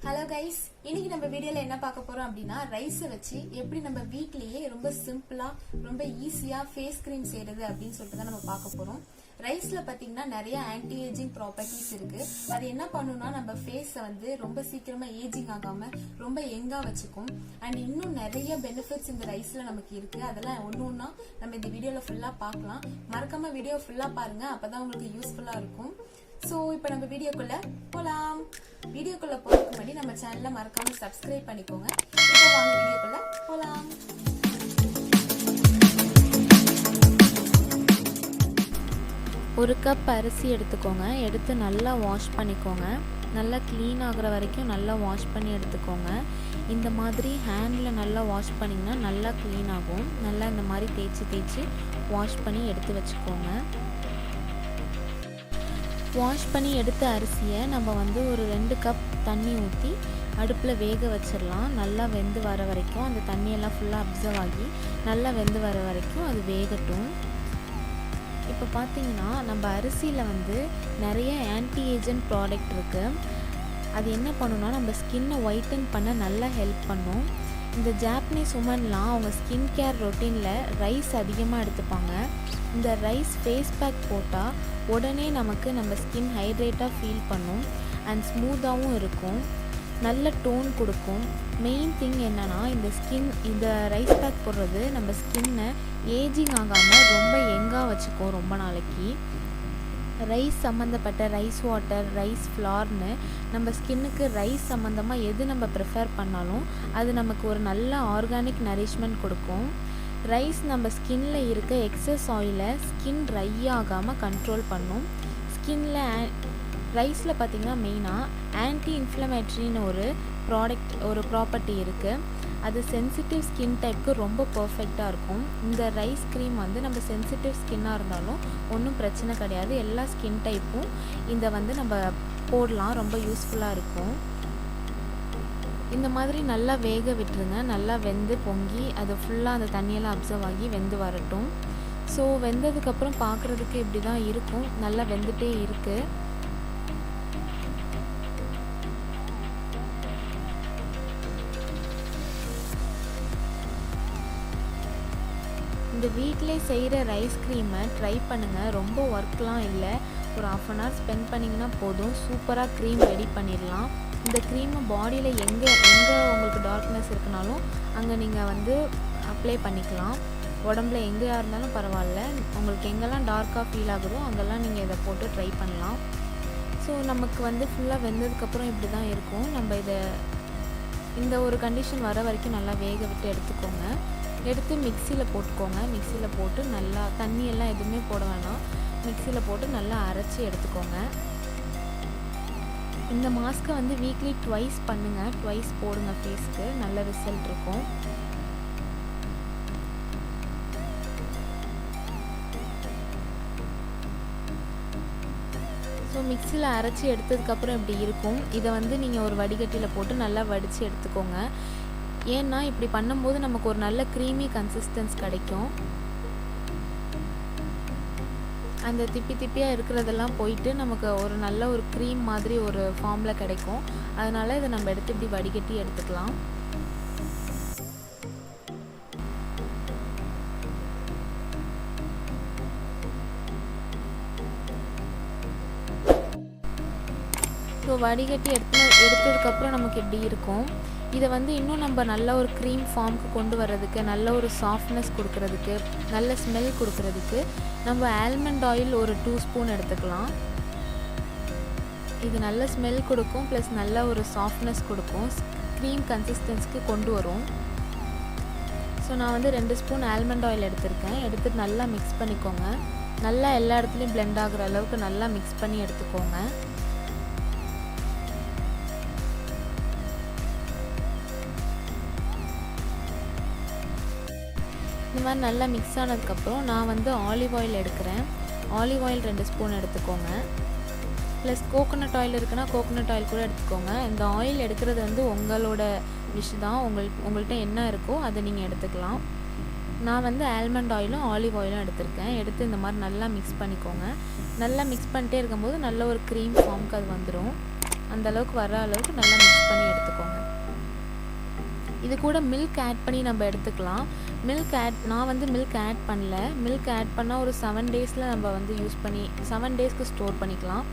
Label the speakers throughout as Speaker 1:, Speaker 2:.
Speaker 1: Hello guys, இன்னைக்கு நம்ம வீடியோல என்ன பார்க்க போறோம் அப்படின்னா ரைஸை வச்சு எப்படி நம்ம வீட்லயே ரொம்ப சிம்பிளா ரொம்ப ஈஸியா ஃபேஸ் கிரீம் செய்யறது அப்படின்னு சொல்லிட்டு தான் நம்ம பார்க்க போறோம். ரைஸ்ல பாத்தீங்கன்னா நிறைய ஆன்டி ஏஜிங் ப்ராப்பர்ட்டிஸ் இருக்கு. அது என்ன பண்ணும்னா நம்ம ஃபேஸை வந்து ரொம்ப சீக்கிரமா ஏஜிங் ஆகாம ரொம்ப யங்கா வச்சுக்கும். அண்ட் இன்னும் நிறைய பெனிஃபிட்ஸ் இந்த ரைஸ்ல நமக்கு இருக்கு. அதெல்லாம் ஒன்னொன்னா நம்ம இந்த வீடியோல ஃபுல்லா பார்க்கலாம். மறக்காம வீடியோ ஃபுல்லா பாருங்க, அப்பதான் உங்களுக்கு யூஸ்ஃபுல்லா இருக்கும். சோ இப்போ நம்ம வீடியோக்குள்ள போலாம். வீடியோக்குள்ள போறதுக்கு முன்னாடி நம்ம சேனலை மறக்காம சப்ஸ்கிரைப் பண்ணிக்கோங்க. இப்போ வாங்க வீடியோக்குள்ள போலாம்.
Speaker 2: ஒரு கப் அரிசி எடுத்துக்கோங்க. எடுத்து நல்லா வாஷ் பண்ணிக்கோங்க. நல்லா க்ளீன் ஆகிற வரைக்கும் நல்லா வாஷ் பண்ணி எடுத்துக்கோங்க. இந்த மாதிரி ஹேண்டில் நல்லா வாஷ் பண்ணிங்கன்னா நல்லா க்ளீன் ஆகும். நல்லா இந்த மாதிரி தேய்ச்சி வாஷ் பண்ணி எடுத்து வச்சுக்கோங்க. வாஷ் பண்ணி எடுத்த அரிசியை நம்ம வந்து ஒரு 2 கப் தண்ணி ஊற்றி அடுப்பில் வேக வச்சிடலாம். நல்லா வெந்து வர வரைக்கும் அந்த தண்ணியெல்லாம் ஃபுல்லாக அப்சர்வ் ஆகி நல்லா வெந்து வர வரைக்கும் அது வேகட்டும். இப்போ பார்த்தீங்கன்னா நம்ம அரிசியில் வந்து நிறைய ஆன்டி ஏஜென்ட் ப்ராடக்ட் இருக்குது. அது என்ன பண்ணுன்னா நம்ம ஸ்கின்னை ஒயிட்டன் பண்ண நல்லா ஹெல்ப் பண்ணும். இந்த ஜாப்பனீஸ் உமன்லாம் அவங்க ஸ்கின் கேர் ரொட்டீனில் ரைஸ் அதிகமாக எடுத்துப்பாங்க. இந்த ரைஸ் ஃபேஸ் பேக் போட்டால் உடனே நமக்கு நம்ம ஸ்கின் ஹைட்ரேட்டாக ஃபீல் பண்ணும் அண்ட் ஸ்மூத்தாகவும் இருக்கும். நல்ல டோன் கொடுக்கும். மெயின் திங் என்னென்னா இந்த ரைஸ் பேக் போடுறது நம்ம ஸ்கின்னை ஏஜிங் ஆகாமல் ரொம்ப யங்காக வச்சுக்கும் ரொம்ப நாளைக்கு. ரைஸ் சம்மந்தப்பட்ட ரைஸ் வாட்டர், ரைஸ் ஃப்ளார்னு நம்ம ஸ்கின்னுக்கு ரைஸ் சம்மந்தமாக எது நம்ம ப்ரிஃபர் பண்ணாலும் அது நமக்கு ஒரு நல்ல ஆர்கானிக் நரிஷ்மெண்ட் கொடுக்கும். ரைஸ் நம்ம ஸ்கின்ல இருக்க எக்ஸஸ் ஆயிலை ஸ்கின் ட்ரை ஆகாமல் கண்ட்ரோல் பண்ணும். ஸ்கின்ல ரைஸில் பார்த்திங்கன்னா மெயினாக ஆன்டி இன்ஃப்ளமேட்ரின்னு ஒரு ப்ராப்பர்ட்டி இருக்குது. அது சென்சிட்டிவ் ஸ்கின் டைப்புக்கு ரொம்ப பர்ஃபெக்டாக இருக்கும். இந்த ரைஸ் க்ரீம் வந்து நம்ம சென்சிட்டிவ் ஸ்கின்னாக இருந்தாலும் ஒன்றும் பிரச்சனை கிடையாது. எல்லா ஸ்கின் டைப்பும் இதை வந்து நம்ம போடலாம். ரொம்ப யூஸ்ஃபுல்லாக இருக்கும். இந்த மாதிரி நல்லா வேக விட்டுருங்க. நல்லா வெந்து பொங்கி அது ஃபுல்லாக அந்த தண்ணியெல்லாம் அப்சர்வ் ஆகி வெந்து வரட்டும். ஸோ வெந்ததுக்கப்புறம் பார்க்குறதுக்கு இப்படி தான் இருக்கும். நல்லா வெந்துட்டே இருக்குது. இந்த வீட்டிலே செய்கிற ரைஸ் க்ரீமை ட்ரை பண்ணுங்கள். ரொம்ப ஒர்க்லாம் இல்லை. ஒரு 1/2 hour ஸ்பெண்ட் பண்ணிங்கன்னா போதும். சூப்பராக க்ரீம் ரெடி பண்ணிடலாம். இந்த க்ரீமை பாடியில் எங்கே உங்களுக்கு டார்க்னஸ் இருக்குனாலும் அங்கே நீங்கள் வந்து அப்ளை பண்ணிக்கலாம். உடம்புல எங்கேயா இருந்தாலும் பரவாயில்ல. உங்களுக்கு எங்கெல்லாம் டார்க்காக ஃபீல் ஆகுதோ அங்கெல்லாம் நீங்கள் இதை போட்டு ட்ரை பண்ணலாம். ஸோ நமக்கு வந்து ஃபுல்லாக வெந்ததுக்கப்புறம் இப்படி தான் இருக்கும். நம்ம இந்த ஒரு கண்டிஷன் வர வரைக்கும் நல்லா வேக விட்டு எடுத்துக்கோங்க. எடுத்து மிக்சியில் போட்டுக்கோங்க. மிக்சியில் போட்டு நல்லா தண்ணியெல்லாம் எதுவுமே போட வேணாம். மிக்சியில் போட்டு நல்லா அரைச்சி எடுத்துக்கோங்க. இந்த மாஸ்க்கை வந்து வீக்லி ட்வைஸ் பண்ணுங்கள். ட்வைஸ் போடுங்க ஃபேஸ்க்கு. நல்ல ரிசல்ட் இருக்கும். ஸோ மிக்சியில் அரைச்சி எடுத்ததுக்கப்புறம் இப்படி இருக்கும். இதை வந்து நீங்கள் ஒரு வடிகட்டியில் போட்டு நல்லா வடித்து எடுத்துக்கோங்க. ஏன்னா இப்படி பண்ணும்போது நமக்கு ஒரு நல்ல க்ரீமி கன்சிஸ்டன்ஸ் கிடைக்கும். அந்த திப்பியாக இருக்கிறதெல்லாம் போயிட்டு நமக்கு ஒரு நல்ல ஒரு க்ரீம் மாதிரி ஒரு ஃபார்மில் கிடைக்கும். அதனால் இதை நம்ம எடுத்து இப்படி வடிகட்டி எடுத்துக்கலாம். ஸோ வடிகட்டி எடுத்ததுக்கப்புறம் நமக்கு எப்படி இருக்கும். இதை வந்து இன்னும் நம்ம நல்ல ஒரு க்ரீம் ஃபார்முக்கு கொண்டு வர்றதுக்கு, நல்ல ஒரு சாஃப்ட்னஸ் கொடுக்கறதுக்கு, நல்ல ஸ்மெல் கொடுக்கறதுக்கு நம்ம ஆல்மண்ட் ஆயில் ஒரு 2 ஸ்பூன் எடுத்துக்கலாம். இது நல்ல ஸ்மெல் கொடுக்கும், ப்ளஸ் நல்ல ஒரு சாஃப்ட்னஸ் கொடுக்கும். க்ரீம் கன்சிஸ்டன்ஸ்க்கு கொண்டு வரும். ஸோ நான் வந்து 2 ஸ்பூன் ஆல்மண்ட் ஆயில் எடுத்திருக்கேன். எடுத்துட்டு நல்லா மிக்ஸ் பண்ணிக்கோங்க. நல்லா எல்லா இடத்துலையும் பிளெண்ட் ஆகுற அளவுக்கு நல்லா மிக்ஸ் பண்ணி எடுத்துக்கோங்க. இந்த மாதிரி நல்லா மிக்ஸ் ஆனதுக்கப்புறம் நான் வந்து ஆலிவ் ஆயில் எடுக்கிறேன். ஆலிவ் ஆயில் 2 ஸ்பூன் எடுத்துக்கோங்க. ப்ளஸ் கோகோனட் ஆயில் இருக்குன்னா கோகோனட் ஆயில் கூட எடுத்துக்கோங்க. இந்த ஆயில் எடுக்கிறது வந்து உங்களோட விஷ் தான். உங்கள்கிட்ட என்ன இருக்கோ அதை நீங்கள் எடுத்துக்கலாம். நான் வந்து ஆல்மண்ட் ஆயிலும் ஆலிவ் ஆயிலும் எடுத்திருக்கேன். எடுத்து இந்த மாதிரி நல்லா மிக்ஸ் பண்ணிக்கோங்க. நல்லா மிக்ஸ் பண்ணிட்டே இருக்கும்போது நல்ல ஒரு க்ரீம் ஃபார்முக்கு அது வந்துடும். அந்த அளவுக்கு வர அளவுக்கு நல்லா மிக்ஸ் பண்ணி எடுத்துக்கோங்க. இது கூட மில்க் ஆட் பண்ணி நம்ம எடுத்துக்கலாம். நான் வந்து மில்க் ஆட் பண்ணல. மில்க் ஆட் பண்ணால் ஒரு 7 டேஸில் நம்ம வந்து யூஸ் பண்ணி 7 டேஸ்க்கு ஸ்டோர் பண்ணிக்கலாம்.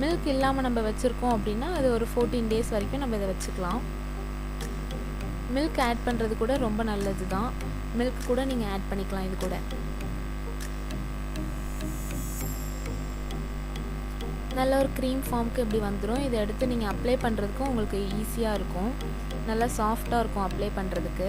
Speaker 2: மில்க் இல்லாமல் நம்ம வச்சுருக்கோம் அப்படின்னா அது ஒரு 14 டேஸ் வரைக்கும் நம்ம இதை வச்சுக்கலாம். மில்க் ஆட் பண்ணுறது கூட ரொம்ப நல்லது தான். மில்க் கூட நீங்கள் ஆட் பண்ணிக்கலாம். இது கூட நல்ல ஒரு க்ரீம் ஃபார்முக்கு இப்படி வந்துடும். இதை எடுத்து நீங்கள் அப்ளை பண்ணுறதுக்கும் உங்களுக்கு ஈஸியாக இருக்கும். நல்லா சாஃப்டாக இருக்கும் அப்ளை பண்ணுறதுக்கு.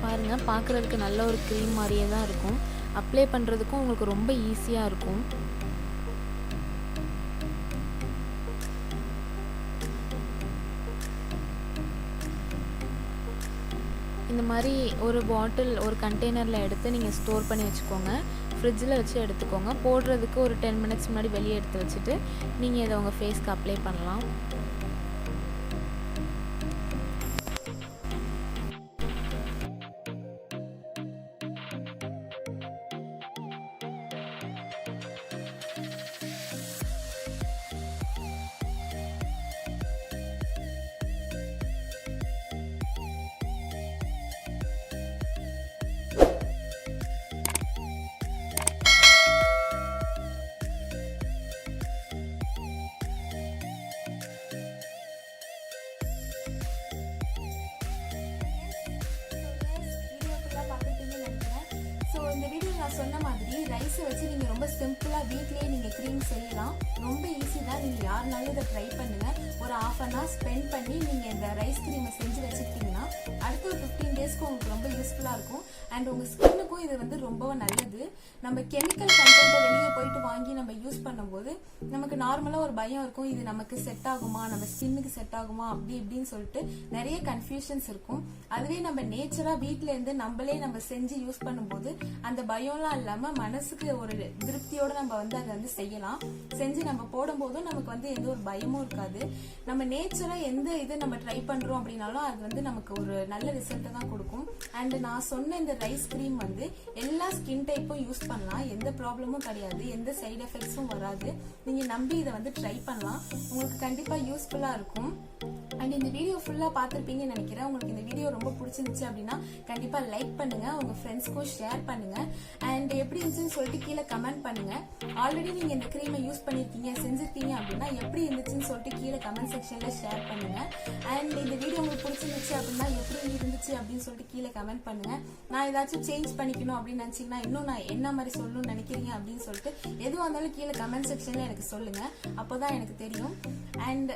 Speaker 2: பாருங்கள், பார்க்குறதுக்கு நல்ல ஒரு க்ரீம் மாதிரியே தான் இருக்கும். அப்ளை பண்ணுறதுக்கும் உங்களுக்கு ரொம்ப ஈஸியாக இருக்கும். இந்த மாதிரி ஒரு பாட்டில் ஒரு கண்டெய்னரில் எடுத்து நீங்கள் ஸ்டோர் பண்ணி வச்சுக்கோங்க. ஃப்ரிட்ஜில் வச்சு எடுத்துக்கோங்க. போடுறதுக்கு ஒரு 10 மினிட்ஸ் முன்னாடி வெளியே எடுத்து வச்சுட்டு நீங்கள் இதை உங்கள் ஃபேஸ்க்கு அப்ளை பண்ணலாம்.
Speaker 1: இந்த வீடியோ நான் சொன்ன மாதிரி ரைஸை வச்சு நீங்கள் ரொம்ப சிம்பிளாக வீட்லேயே நீங்கள் க்ரீம் செய்யலாம். ரொம்ப ஈஸி தான். நீங்கள் யாருனாலும் இதை ட்ரை பண்ணுங்கள். ஒரு 1/2 an hour ஸ்பெண்ட் பண்ணி நீங்கள் இந்த ரைஸ் க்ரீமை செஞ்சு வச்சுக்கிட்டிங்கன்னா அடுத்த ஒரு 15 டேஸ்க்கு உங்களுக்கு ரொம்ப யூஸ்ஃபுல்லாக இருக்கும். அண்ட் உங்கள் ஸ்கின்னுக்கும் இது வந்து ரொம்ப நல்லது. நம்ம கெமிக்கல் கண்டென்ட்டை வெளியே போயிட்டு வாங்கி நம்ம யூஸ் பண்ணும்போது நமக்கு நார்மலாக ஒரு பயம் இருக்கும். இது நமக்கு செட் ஆகுமா, நம்ம ஸ்கின்னுக்கு செட் ஆகுமா, அப்படி இப்படின்னு சொல்லிட்டு நிறைய கன்ஃபியூஷன்ஸ் இருக்கும். அதுவே நம்ம நேச்சராக வீட்டில இருந்து நம்மளே நம்ம செஞ்சு யூஸ் பண்ணும்போது அந்த பயம்லாம் இல்லாம மனசுக்கு ஒரு திருப்தியோட நம்ம வந்து அதை வந்து செய்யலாம். செஞ்சு நம்ம போடும் போதும் நமக்கு வந்து எந்த ஒரு பயமும் இருக்காது. நம்ம நேச்சரா எந்த இது நம்ம ட்ரை பண்றோம் அப்படின்னாலும் அது வந்து நமக்கு ஒரு நல்ல ரிசல்ட் தான் கொடுக்கும். அண்ட் நான் சொன்ன இந்த ரைஸ் கிரீம் வந்து எல்லா ஸ்கின் டைப்பும் யூஸ் பண்ணலாம். எந்த ப்ராப்ளமும் கிடையாது. எந்த சைடு எஃபெக்ட்ஸும் வராது. நீங்க நம்பி இதை வந்து ட்ரை பண்ணலாம். உங்களுக்கு கண்டிப்பா யூஸ்ஃபுல்லா இருக்கும். அண்ட் இந்த வீடியோ ஃபுல்லா பார்த்திருப்பீங்கன்னு நினைக்கிறேன். உங்களுக்கு இந்த வீடியோ ரொம்ப பிடிச்சிருந்துச்சு அப்படின்னா கண்டிப்பா லைக் பண்ணுங்க, உங்க ஃப்ரெண்ட்ஸ்க்கும் ஷேர் பண்ணுங்க. அண்ட் எப்படி இருந்துச்சுன்னு சொல்லிட்டு கீழே கமெண்ட் பண்ணுங்க. ஆல்ரெடி நீங்க இந்த கிரீமை யூஸ் பண்ணிருக்கீங்க, செஞ்சிருக்கீங்க அப்படின்னா எப்படி இருந்துச்சுன்னு சொல்லிட்டு கீழே கமெண்ட் செக்ஷன்ல ஷேர் பண்ணுங்க. அண்ட் இந்த வீடியோ உங்களுக்கு பிடிச்சிருந்துச்சு அப்படின்னா எப்படி இருந்துச்சு அப்படின்னு சொல்லிட்டு கீழே கமெண்ட் பண்ணுங்க. நான் ஏதாச்சும் சேஞ்ச் பண்ணிக்கணும் அப்படின்னு நினைச்சீங்கன்னா, இன்னும் நான் என்ன மாதிரி சொல்லணும்னு நினைக்கிறீங்க அப்படின்னு சொல்லிட்டு எதுவாக இருந்தாலும் கீழே கமெண்ட் செக்ஷன்ல எனக்கு சொல்லுங்க. அப்போதான் எனக்கு தெரியும். அண்ட்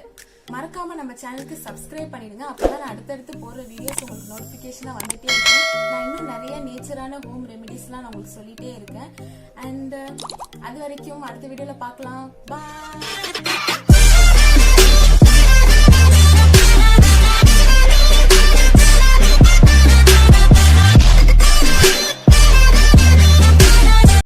Speaker 1: மறக்காம நம்ம சேனலுக்கு சப்ஸ்கிரைப் பண்ணிடுங்க. அப்பதான் நான் அடுத்தடுத்து போற வீடியோஸ் உங்களுக்கு நோட்டிபிகேஷனா வந்துட்டே இருக்கும். நான் இன்னும் நிறைய நேச்சரான ஹோம் ரெமெடிஸ்லாம் நான் உங்களுக்கு சொல்லிட்டே இருக்கேன். அண்ட் அது வரைக்கும் அடுத்த வீடியோல பார்க்கலாம். பாய்.